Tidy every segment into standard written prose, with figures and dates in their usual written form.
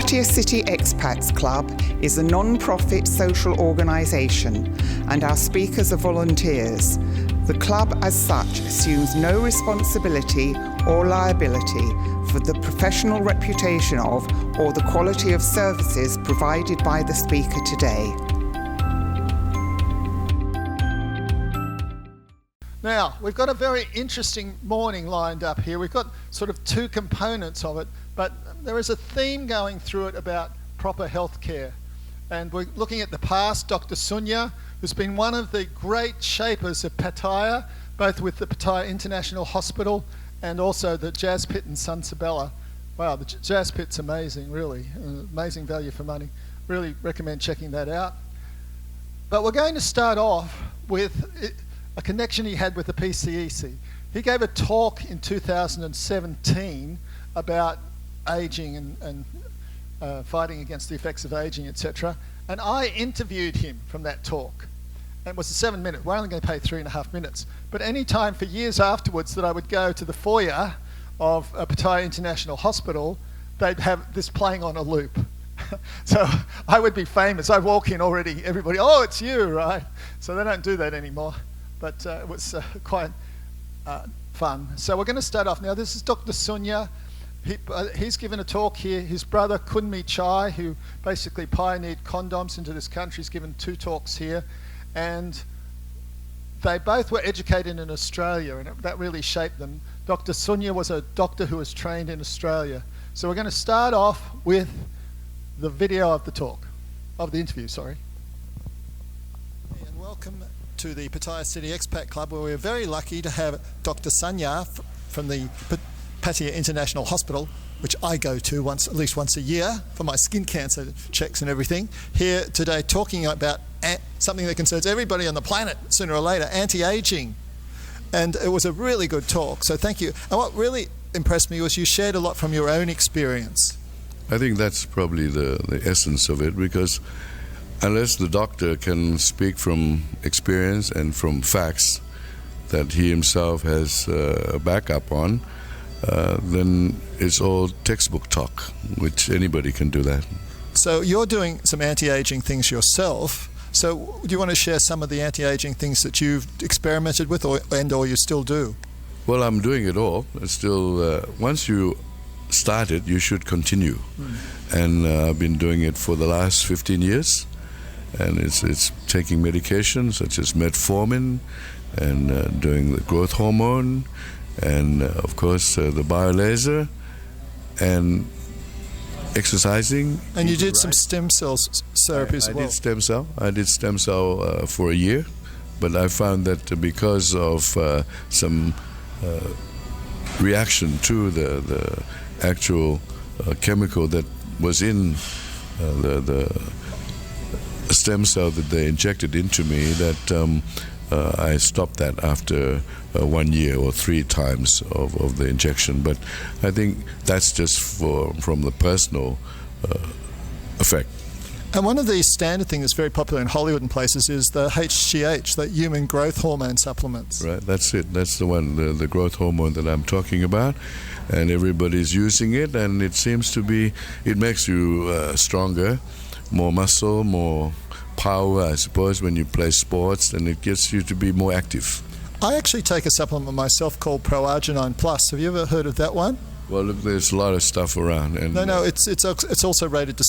Pattaya City Expats Club is a non-profit social organisation and our speakers are volunteers. The club as such assumes no responsibility or liability for the professional reputation of or the quality of services provided by the speaker today. Now, we've got a very interesting morning lined up here. We've got sort of two components of it, but there is a theme going through it about proper health care. And we're looking at the past, Dr. Sunya, who's been one of the great shapers of Pattaya, both with the Pattaya International Hospital and also the Jazz Pit in San Sabella. Wow, the Jazz Pit's amazing, really. Amazing value for money. Really recommend checking that out. But we're going to start off with a connection he had with the PCEC. He gave a talk in 2017 about ageing and fighting against the effects of ageing, etc. And I interviewed him from that talk. And it was a 7-minute. We're only going to pay 3.5 minutes. But any time for years afterwards that I would go to the foyer of Pattaya International Hospital, they'd have this playing on a loop. So I would be famous. I'd walk in already, everybody, oh, it's you, right? So they don't do that anymore. But it was quite fun. So we're going to start off now. This is Dr. Sunya. He's given a talk here. His brother Kunmi Chai, who basically pioneered condoms into this country, has given 2 talks here. And they both were educated in Australia, and that really shaped them. Dr. Sunya was a doctor who was trained in Australia. So we're going to start off with the video of the talk, of the interview, sorry. And welcome to the Pattaya City Expat Club, where we're very lucky to have Dr. Sunya from the Pattaya International Hospital, which I go to at least once a year for my skin cancer checks and everything, here today talking about something that concerns everybody on the planet sooner or later, anti-aging. And it was a really good talk, so thank you. And what really impressed me was you shared a lot from your own experience. I think that's probably the essence of it, because unless the doctor can speak from experience and from facts that he himself has a backup on, then it's all textbook talk, which anybody can do that. So you're doing some anti-aging things yourself. So do you want to share some of the anti-aging things that you've experimented with or you still do? Well, I'm doing it all. It's still, once you start it, you should continue. And I've been doing it for the last 15 years. And it's taking medications such as metformin and doing the growth hormone and of course the biolaser and exercising. And you did some stem cell therapy as well. I did stem cell for a year, but I found that because of some reaction to the actual chemical that was in the stem cell that they injected into me, that I stopped that after 1 year or 3 times of the injection. But I think that's just from the personal effect. And one of the standard things that's very popular in Hollywood and places is the HGH, the human growth hormone supplements. Right, that's it. That's the one, the growth hormone that I'm talking about. And everybody's using it, and it seems to be, it makes you stronger, more muscle, more power, I suppose, when you play sports, and it gets you to be more active. I actually take a supplement myself called Pro-Arginine Plus. Have you ever heard of that one? Well, look, there's a lot of stuff around. And no, it's also rated to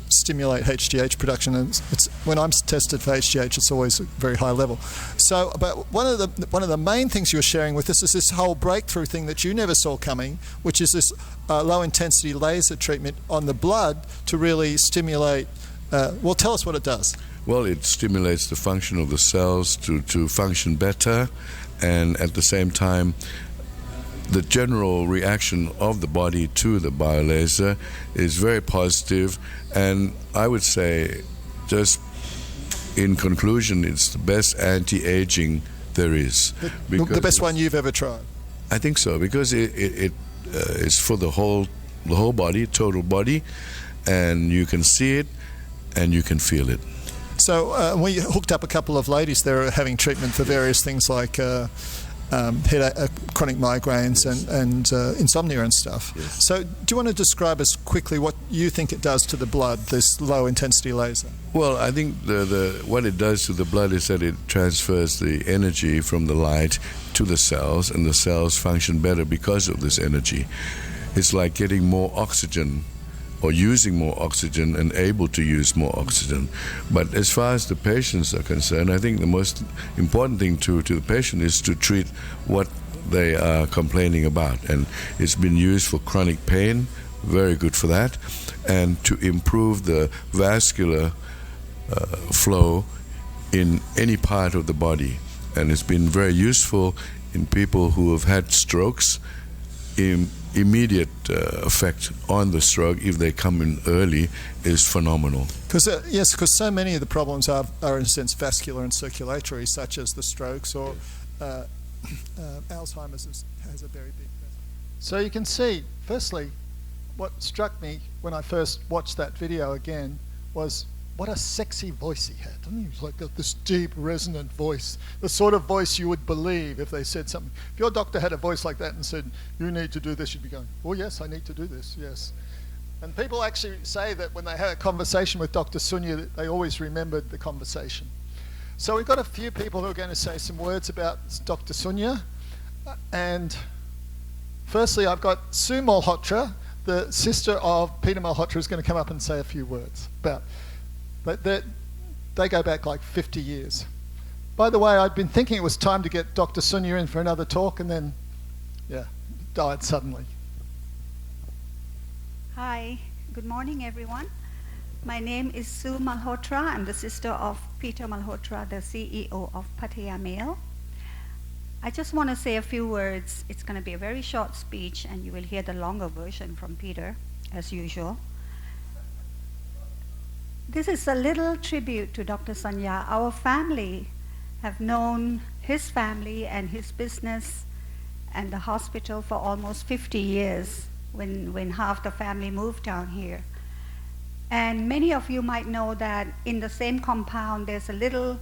stimulate HGH production, and it's when I'm tested for HGH, it's always a very high level. So, but one of the main things you're sharing with us is this whole breakthrough thing that you never saw coming, which is this low intensity laser treatment on the blood to really stimulate. Well, tell us what it does. Well, it stimulates the function of the cells to function better, and at the same time, the general reaction of the body to the biolaser is very positive, and I would say, just in conclusion, it's the best anti-aging there is. The best one you've ever tried? I think so, because it is for the whole body, total body, and you can see it and you can feel it. So we hooked up a couple of ladies there having treatment for various things like chronic migraines and insomnia and stuff. Yes. So do you want to describe us quickly what you think it does to the blood, this low-intensity laser? Well, I think what it does to the blood is that it transfers the energy from the light to the cells, and the cells function better because of this energy. It's like getting more oxygen or using more oxygen and able to use more oxygen. But as far as the patients are concerned, I think the most important thing to the patient is to treat what they are complaining about. And it's been used for chronic pain, very good for that, and to improve the vascular flow in any part of the body. And it's been very useful in people who have had strokes. Immediate effect on the stroke, if they come in early, is phenomenal. Because so many of the problems are in a sense vascular and circulatory, such as the strokes, or Alzheimer's has a very big. So you can see, firstly, what struck me when I first watched that video again was what a sexy voice he had. Didn't he? He was like got this deep, resonant voice, the sort of voice you would believe if they said something. If your doctor had a voice like that and said, "You need to do this," you'd be going, "Oh yes, I need to do this, yes." And people actually say that when they had a conversation with Dr. Sunya, that they always remembered the conversation. So we've got a few people who are going to say some words about Dr. Sunya. And firstly, I've got Sue Malhotra, the sister of Peter Malhotra, is going to come up and say a few words about. But they go back like 50 years. By the way, I'd been thinking it was time to get Dr. Sunya in for another talk, and then, died suddenly. Hi, good morning, everyone. My name is Sue Malhotra. I'm the sister of Peter Malhotra, the CEO of Pattaya Mail. I just want to say a few words. It's going to be a very short speech, and you will hear the longer version from Peter, as usual. This is a little tribute to Dr. Sunya. Our family have known his family and his business and the hospital for almost 50 years when half the family moved down here. And many of you might know that in the same compound there's a little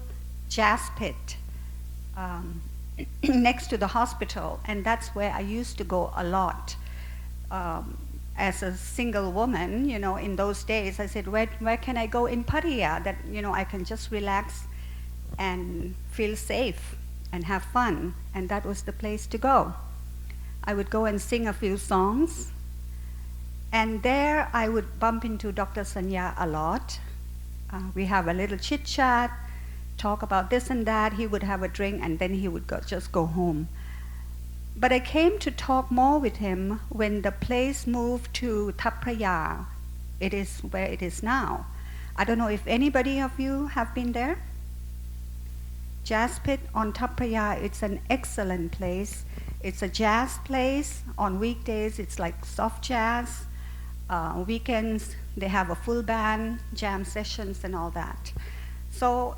jazz pit next to the hospital, and that's where I used to go a lot. As a single woman, in those days, I said, where can I go in Pattaya that, I can just relax and feel safe and have fun? And that was the place to go. I would go and sing a few songs. And there I would bump into Dr. Sunya a lot. We have a little chit chat, talk about this and that. He would have a drink and then he would just go home. But I came to talk more with him when the place moved to Thap Praya. It is where it is now. I don't know if anybody of you have been there. Jazz Pit on Thap Praya, it's an excellent place. It's a jazz place. On weekdays, it's like soft jazz. Weekends, they have a full band, jam sessions and all that. So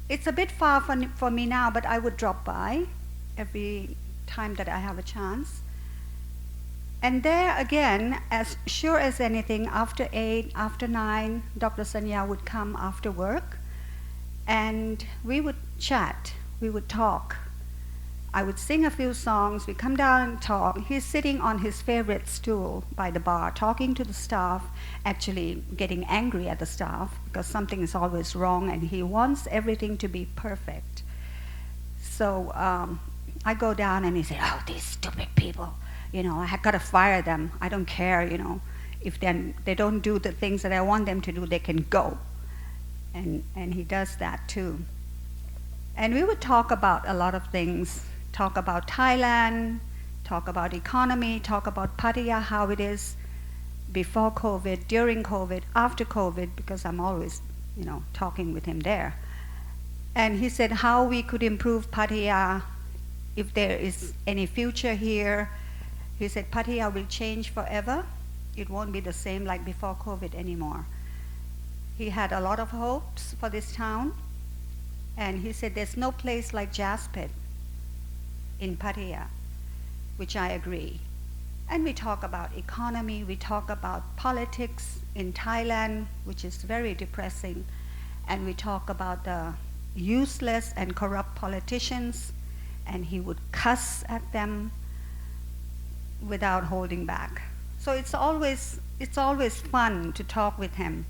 it's a bit far for me now, but I would drop by every time that I have a chance. And there again, as sure as anything, after 8, after 9, Dr. Sunya would come after work and we would chat, we would talk. I would sing a few songs, we come down and talk. He's sitting on his favorite stool by the bar, talking to the staff, actually getting angry at the staff because something is always wrong and he wants everything to be perfect. So I go down and he said, "Oh, these stupid people, I have got to fire them. I don't care, if they don't do the things that I want them to do, they can go." And he does that too. And we would talk about a lot of things, talk about Thailand, talk about economy, talk about Pattaya, how it is before COVID, during COVID, after COVID, because I'm always, talking with him there. And he said how we could improve Pattaya, if there is any future here. He said Pattaya will change forever. It won't be the same like before COVID anymore. He had a lot of hopes for this town, and he said there's no place like Jazz Pit in Pattaya, which I agree. And we talk about economy, we talk about politics in Thailand, which is very depressing, and we talk about the useless and corrupt politicians and he would cuss at them without holding back. So it's always fun to talk with him.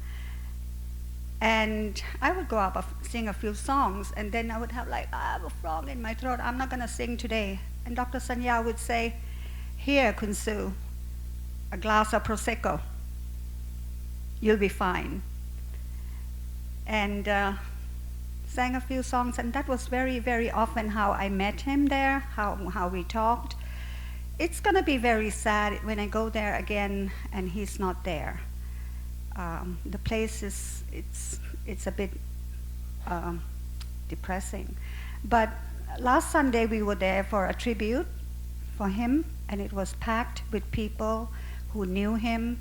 And I would go up, sing a few songs, and then I would have I have a frog in my throat, I'm not going to sing today. And Dr. Sunya would say, here, Kunsu, a glass of Prosecco, you'll be fine. And sang a few songs, and that was very, very often how I met him there, how we talked. It's going to be very sad when I go there again and he's not there. The place it's a bit depressing. But last Sunday we were there for a tribute for him, and it was packed with people who knew him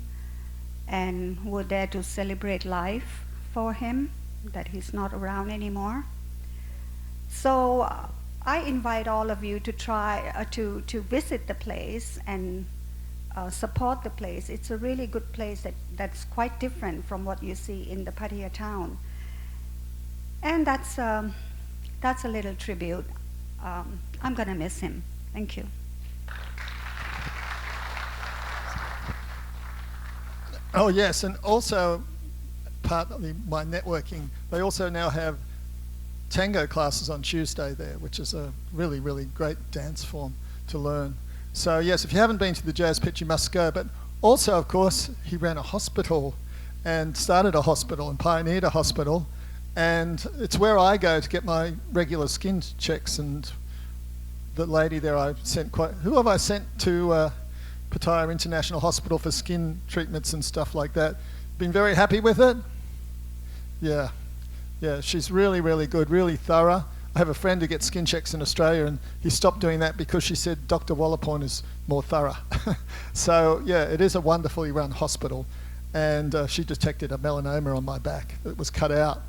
and who were there to celebrate life for him, that he's not around anymore. So I invite all of you to try to visit the place and support the place. It's a really good place that's quite different from what you see in the Pattaya town. And that's a little tribute. I'm going to miss him. Thank you. Oh yes, and also part of my networking, they also now have tango classes on Tuesday there, which is a really, really great dance form to learn. So yes, if you haven't been to the Jazz Pit, you must go. But also, of course, he ran a hospital and started a hospital and pioneered a hospital. And it's where I go to get my regular skin checks. And the lady there, I sent who have I sent to Pattaya International Hospital for skin treatments and stuff like that? Been very happy with it? Yeah, she's really, really good, really thorough. I have a friend who gets skin checks in Australia, and he stopped doing that because she said Dr. Wallaporn is more thorough. So yeah, it is a wonderfully run hospital. And she detected a melanoma on my back that was cut out.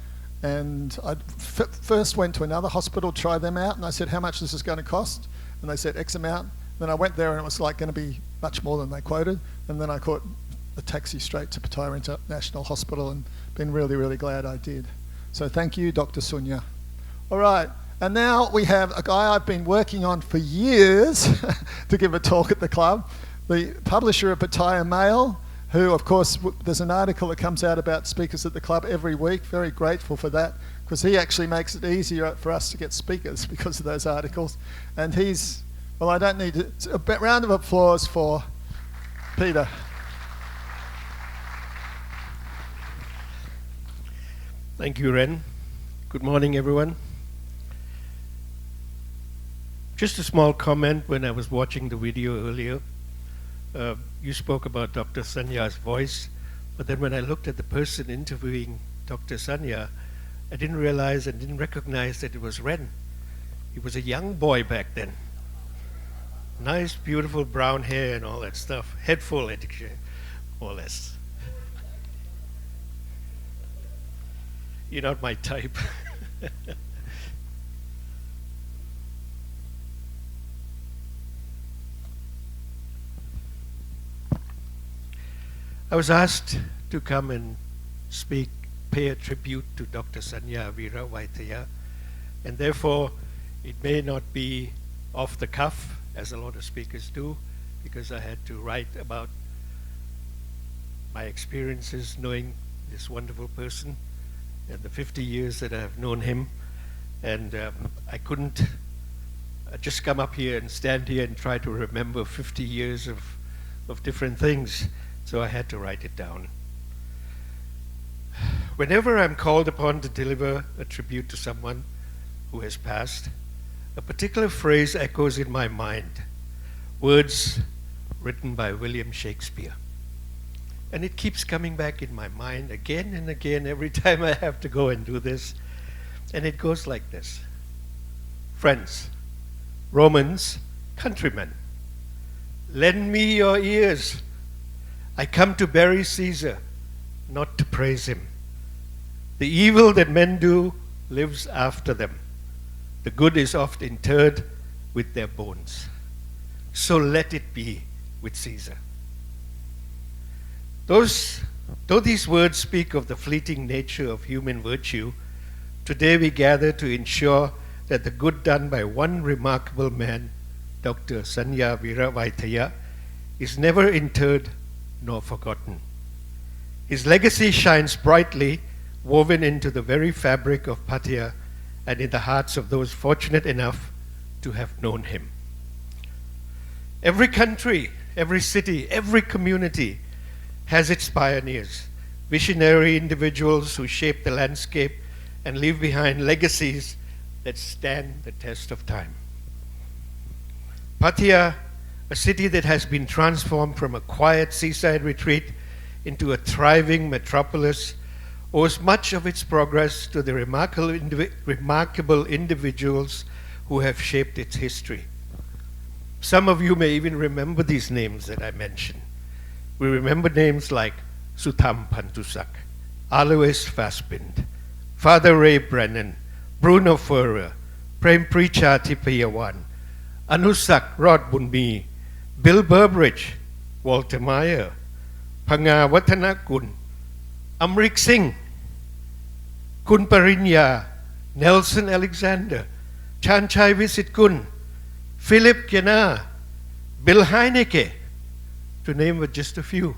And I first went to another hospital, try them out, and I said, how much this is going to cost? And they said X amount. Then I went there and it was going to be much more than they quoted. And then I caught a taxi straight to Pattaya International Hospital, and been really, really glad I did. So thank you, Dr. Sunya. All right, and now we have a guy I've been working on for years to give a talk at the club, the publisher of Pattaya Mail, who, of course, there's an article that comes out about speakers at the club every week. Very grateful for that, because he actually makes it easier for us to get speakers because of those articles. And he's, well, I don't need to, a round of applause for Peter. Thank you, Ren. Good morning, everyone. Just a small comment. When I was watching the video earlier, you spoke about Dr. Sunya's voice, but then when I looked at the person interviewing Dr. Sunya, I didn't realize and didn't recognize that it was Ren. He was a young boy back then. Nice, beautiful brown hair and all that stuff. Head full, more or less. You're not my type. I was asked to come and speak, pay a tribute to Dr. Sunya Viravaidya, and therefore it may not be off the cuff, as a lot of speakers do, because I had to write about my experiences knowing this wonderful person and the 50 years that I've known him. And I couldn't just come up here and stand here and try to remember 50 years of different things. So I had to write it down. Whenever I'm called upon to deliver a tribute to someone who has passed, a particular phrase echoes in my mind, words written by William Shakespeare. And it keeps coming back in my mind again and again every time I have to go and do this. And it goes like this. Friends, Romans, countrymen, lend me your ears. I come to bury Caesar, not to praise him. The evil that men do lives after them. The good is oft interred with their bones. So let it be with Caesar. Though these words speak of the fleeting nature of human virtue, today we gather to ensure that the good done by one remarkable man, Dr. Sunya Viravaidya, is never interred nor forgotten. His legacy shines brightly, woven into the very fabric of Pattaya and in the hearts of those fortunate enough to have known him. Every country, every city, every community has its pioneers, visionary individuals who shape the landscape and leave behind legacies that stand the test of time. Pattaya, a city that has been transformed from a quiet seaside retreat into a thriving metropolis, owes much of its progress to the remarkable individuals who have shaped its history. Some of you may even remember these names that I mentioned. We remember names like Sutham Pantusak, Alois Fassbind, Father Ray Brennan, Bruno Ferrer, Prem Precha Tipayawan, Anusak Rod Bunmi, Bill Burbridge, Walter Meyer, Panga Watanakun, Amrik Singh, Kun Parinya, Nelson Alexander, Chanchai Visitkun, Philip Kiana, Bill Heinecke, to name just a few.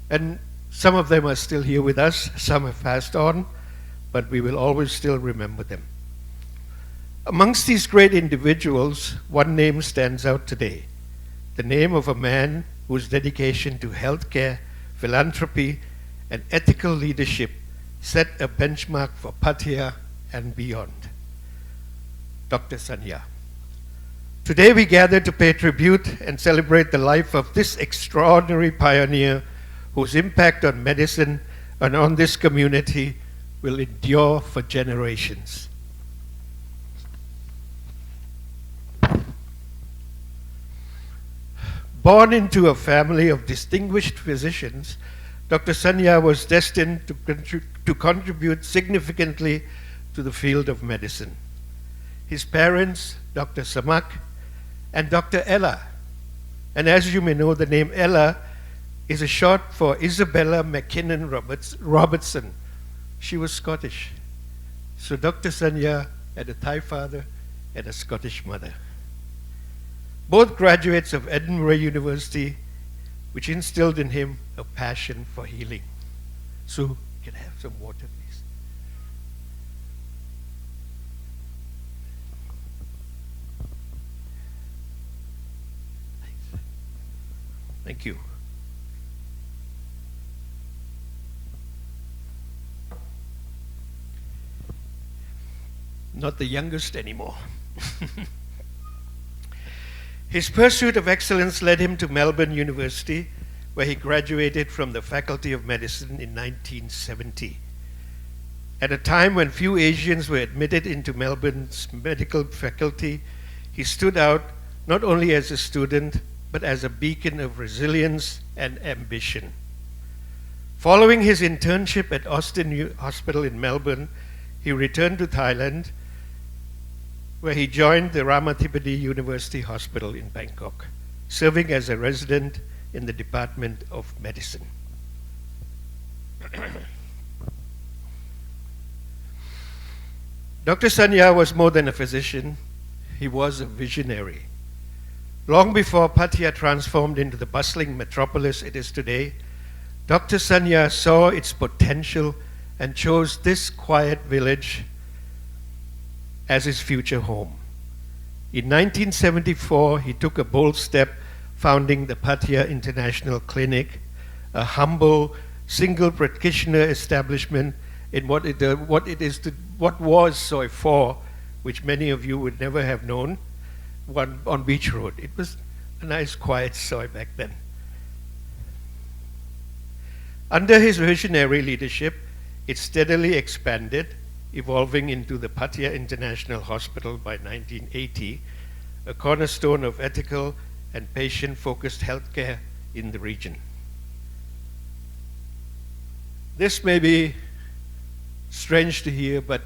And some of them are still here with us, some have passed on, but we will always still remember them. Amongst these great individuals, one name stands out today, the name of a man whose dedication to healthcare, philanthropy, and ethical leadership set a benchmark for Pattaya and beyond. Dr. Sunya. Today we gather to pay tribute and celebrate the life of this extraordinary pioneer whose impact on medicine and on this community will endure for generations. Born into a family of distinguished physicians, Dr. Sunya was destined to contribute significantly to the field of medicine. His parents, Dr. Samak and Dr. Ella, and as you may know, the name Ella is a short for Isabella McKinnon Robertson. She was Scottish. So Dr. Sunya had a Thai father and a Scottish mother. Both graduates of Edinburgh University, which instilled in him a passion for healing. So, can I have some water, please? Thanks. Thank you. Not the youngest anymore. His pursuit of excellence led him to Melbourne University, where he graduated from the Faculty of Medicine in 1970. At a time when few Asians were admitted into Melbourne's medical faculty, he stood out not only as a student, but as a beacon of resilience and ambition. Following his internship at Austin Hospital in Melbourne, he returned to Thailand, where he joined the Ramathipati University Hospital in Bangkok, serving as a resident in the Department of Medicine. Dr. Sunya was more than a physician, he was a visionary. Long before Pattaya transformed into the bustling metropolis it is today, Dr. Sunya saw its potential and chose this quiet village as his future home. In 1974, he took a bold step, founding the Pattaya International Clinic, a humble, single practitioner establishment in what was Soi 4, which many of you would never have known, on Beach Road. It was a nice, quiet Soi back then. Under his visionary leadership, it steadily expanded, evolving into the Pattaya International Hospital by 1980, a cornerstone of ethical and patient-focused healthcare in the region. This may be strange to hear, but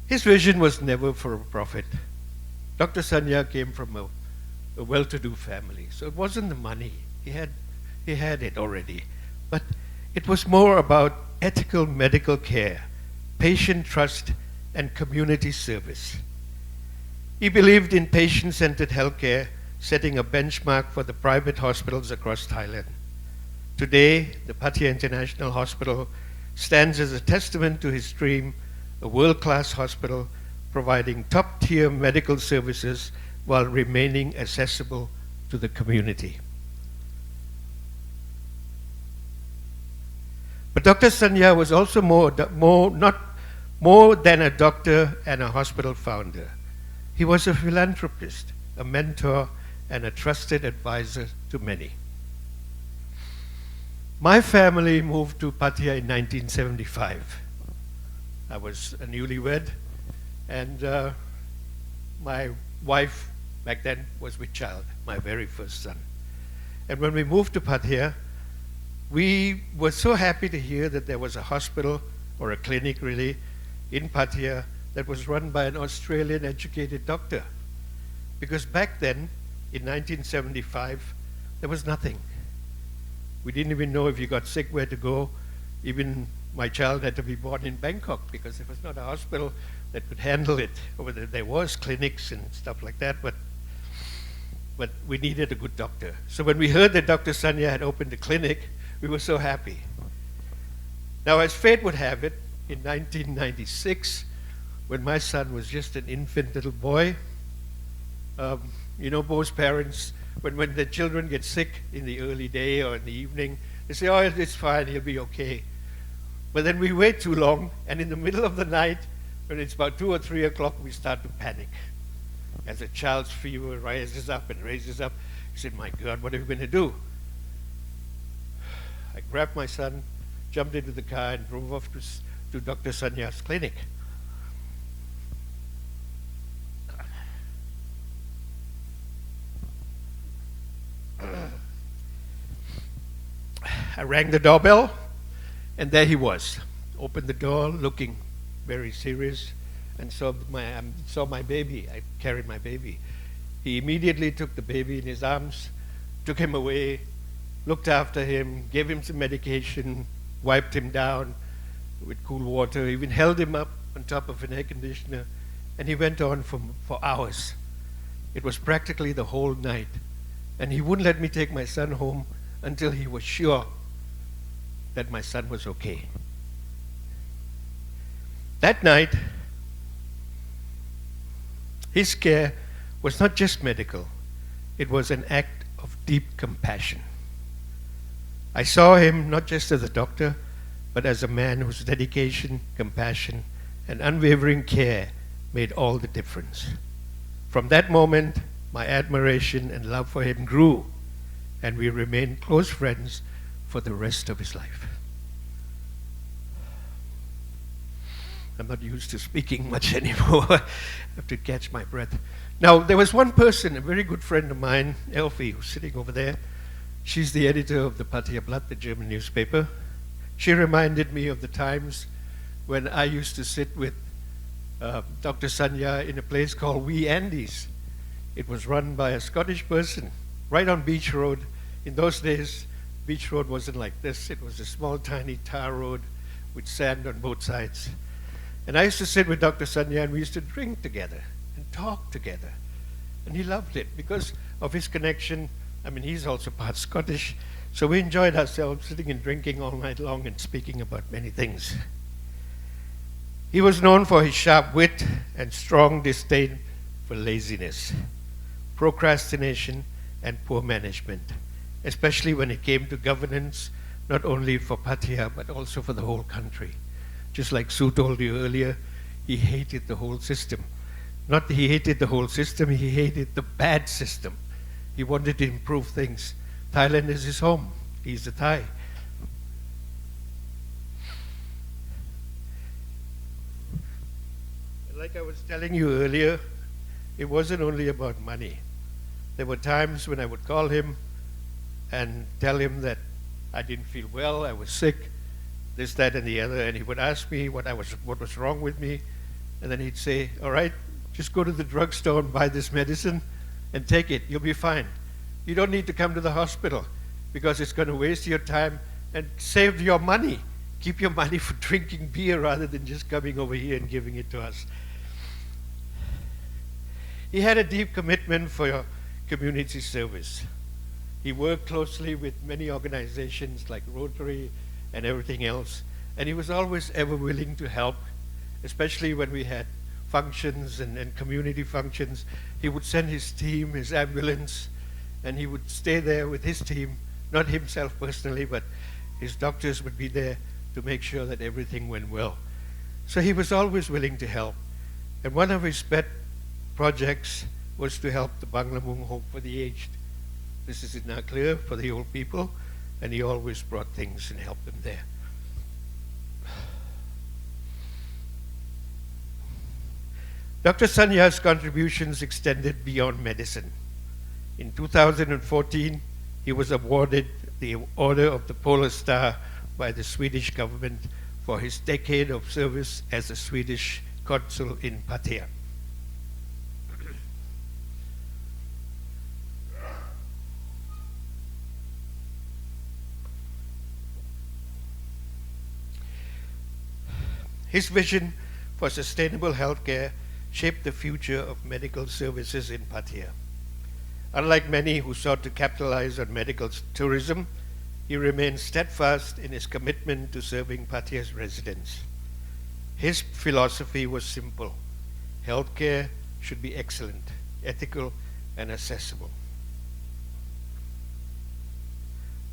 his vision was never for a profit. Dr. Sunya came from a well-to-do family, so it wasn't the money. He had it already. But it was more about ethical medical care, patient trust, and community service. He believed in patient-centered healthcare, setting a benchmark for the private hospitals across Thailand. Today, the Pattaya International Hospital stands as a testament to his dream, a world-class hospital providing top-tier medical services while remaining accessible to the community. But Dr. Sunya was also more than a doctor and a hospital founder. He was a philanthropist, a mentor, and a trusted advisor to many. My family moved to Pattaya in 1975. I was a newlywed, and my wife back then was with child, my very first son. And when we moved to Pattaya, we were so happy to hear that there was a hospital, or a clinic really, in Pattaya that was run by an Australian educated doctor. Because back then, in 1975, there was nothing. We didn't even know if you got sick where to go. Even my child had to be born in Bangkok because there was not a hospital that could handle it. Or there was clinics and stuff like that, but we needed a good doctor. So when we heard that Dr. Sunya had opened a clinic, we were so happy. Now, as fate would have it, in 1996, when my son was just an infant little boy, you know, most parents, when their children get sick in the early day or in the evening, they say, oh, it's fine, he'll be okay. But then we wait too long, and in the middle of the night, when it's about 2 or 3 o'clock, we start to panic. As a child's fever rises up and raises up, I said, my God, what are we going to do? I grabbed my son, jumped into the car, and drove off to Dr. Sunya's clinic. I rang the doorbell, and there he was. Opened the door, looking very serious, and saw my baby. I carried my baby. He immediately took the baby in his arms, took him away, looked after him, gave him some medication, wiped him down with cool water, even held him up on top of an air conditioner, and he went on for hours. It was practically the whole night. And he wouldn't let me take my son home until he was sure that my son was okay. That night, his care was not just medical, it was an act of deep compassion. I saw him not just as a doctor, but as a man whose dedication, compassion, and unwavering care made all the difference. From that moment, my admiration and love for him grew, and we remained close friends for the rest of his life. I'm not used to speaking much anymore. I have to catch my breath. Now, there was one person, a very good friend of mine, Elfie, who's sitting over there. She's the editor of the Pattaya Blatt, the German newspaper. She reminded me of the times when I used to sit with Dr. Sunya in a place called Wee Andes. It was run by a Scottish person, right on Beach Road. In those days, Beach Road wasn't like this. It was a small, tiny tar road with sand on both sides. And I used to sit with Dr. Sunya, and we used to drink together and talk together. And he loved it because of his connection. I mean, he's also part Scottish. So we enjoyed ourselves sitting and drinking all night long and speaking about many things. He was known for his sharp wit and strong disdain for laziness, procrastination, and poor management, especially when it came to governance, not only for Pattaya, but also for the whole country. Just like Sue told you earlier, he hated the whole system. Not that he hated the whole system, he hated the bad system. He wanted to improve things. Thailand is his home. He's a Thai. Like I was telling you earlier, it wasn't only about money. There were times when I would call him and tell him that I didn't feel well, I was sick, this, that, and the other, and he would ask me what was wrong with me, and then he'd say, all right, just go to the drugstore and buy this medicine and take it, you'll be fine. You don't need to come to the hospital because it's going to waste your time and save your money keep your money for drinking beer rather than just coming over here and giving it to us. He had a deep commitment for community service. He worked closely with many organizations like Rotary and everything else, and he was always ever willing to help, especially when we had functions and community functions. He would send his team, his ambulance, and he would stay there with his team, not himself personally, but his doctors would be there to make sure that everything went well. So he was always willing to help. And one of his pet projects was to help the Banglamung Home for the Aged. This is now clear for the old people, and he always brought things and helped them there. Dr. Sunya's contributions extended beyond medicine. In 2014, he was awarded the Order of the Polar Star by the Swedish government for his decade of service as a Swedish consul in Pattaya. His vision for sustainable healthcare shaped the future of medical services in Pattaya. Unlike many who sought to capitalize on medical tourism, he remained steadfast in his commitment to serving Pattaya's residents. His philosophy was simple: healthcare should be excellent, ethical, and accessible.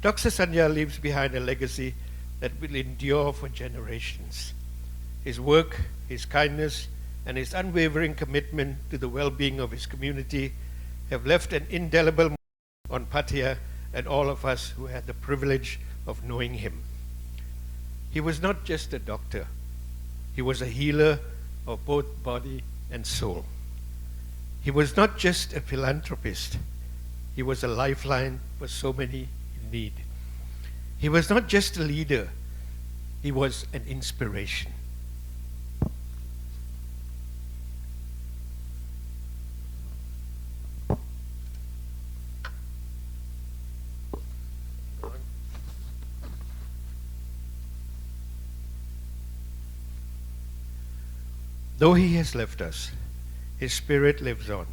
Dr. Sunya leaves behind a legacy that will endure for generations. His work, his kindness, and his unwavering commitment to the well-being of his community have left an indelible mark on Pattaya and all of us who had the privilege of knowing him. He was not just a doctor. He was a healer of both body and soul. He was not just a philanthropist. He was a lifeline for so many in need. He was not just a leader. He was an inspiration. Though he has left us, his spirit lives on,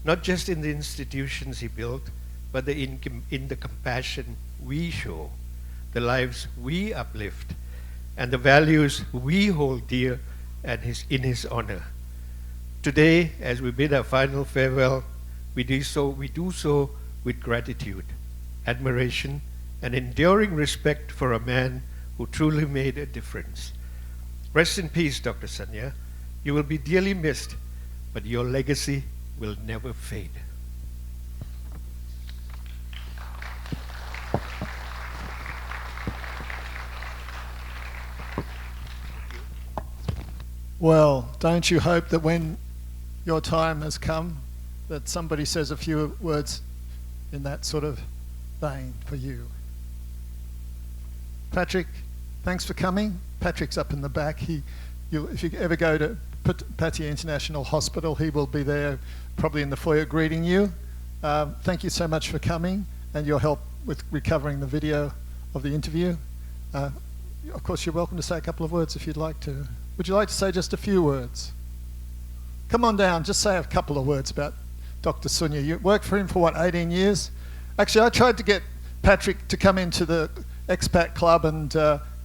not just in the institutions he built, but in the compassion we show, the lives we uplift, and the values we hold dear and in his honor. Today, as we bid our final farewell, we do so with gratitude, admiration, and enduring respect for a man who truly made a difference. Rest in peace, Dr. Sunya. You will be dearly missed, but your legacy will never fade. Well, don't you hope that when your time has come, that somebody says a few words in that sort of vein for you. Patrick, thanks for coming. Patrick's up in the back. If you ever go to Pattaya International Hospital, he will be there, probably in the foyer, greeting you. Thank you so much for coming and your help with recovering the video of the interview. Of course, you're welcome to say a couple of words if you'd like to. Would you like to say just a few words? Come on down, just say a couple of words about Dr. Sunya. You worked for him for what, 18 years? Actually, I tried to get Patrick to come into the expat club and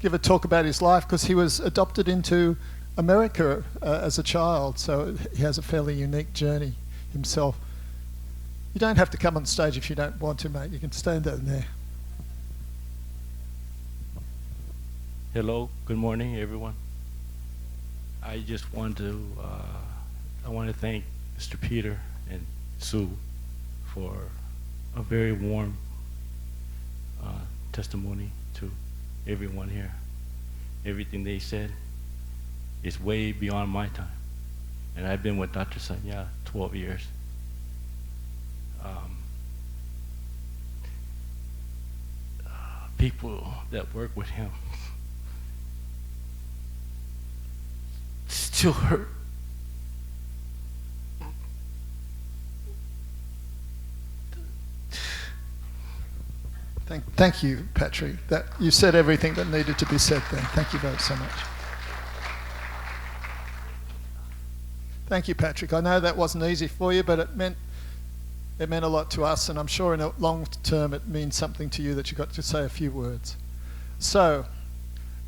give a talk about his life, because he was adopted into America as a child, so he has a fairly unique journey himself. You don't have to come on stage if you don't want to, mate. You can stand down there. Hello, good morning, everyone. I just want to thank Mr. Peter and Sue for a very warm testimony to everyone here. Everything they said is way beyond my time. And I've been with Dr. Sunya 12 years. People that work with him still hurt. Thank you, Patrick. That you said everything that needed to be said there. Thank you very so much. Thank you, Patrick. I know that wasn't easy for you, but it meant a lot to us, and I'm sure in a long term it means something to you that you got to say a few words. So,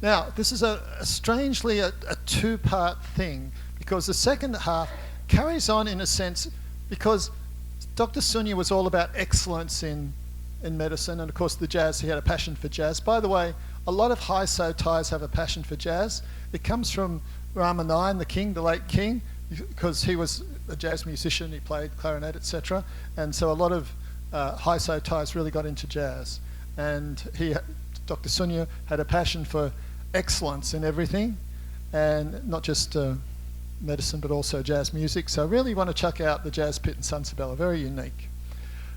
now this is strangely a two-part thing, because the second half carries on in a sense because Dr. Sunya was all about excellence in medicine, and of course the jazz, he had a passion for jazz. By the way, a lot of high so Thais have a passion for jazz. It comes from Rama IX, the king, the late king, because he was a jazz musician, he played clarinet, etc. And so a lot of high so Thais really got into jazz. And Dr. Sunya had a passion for excellence in everything, and not just medicine but also jazz music. So really want to check out the Jazz Pit in Sunsabella, very unique.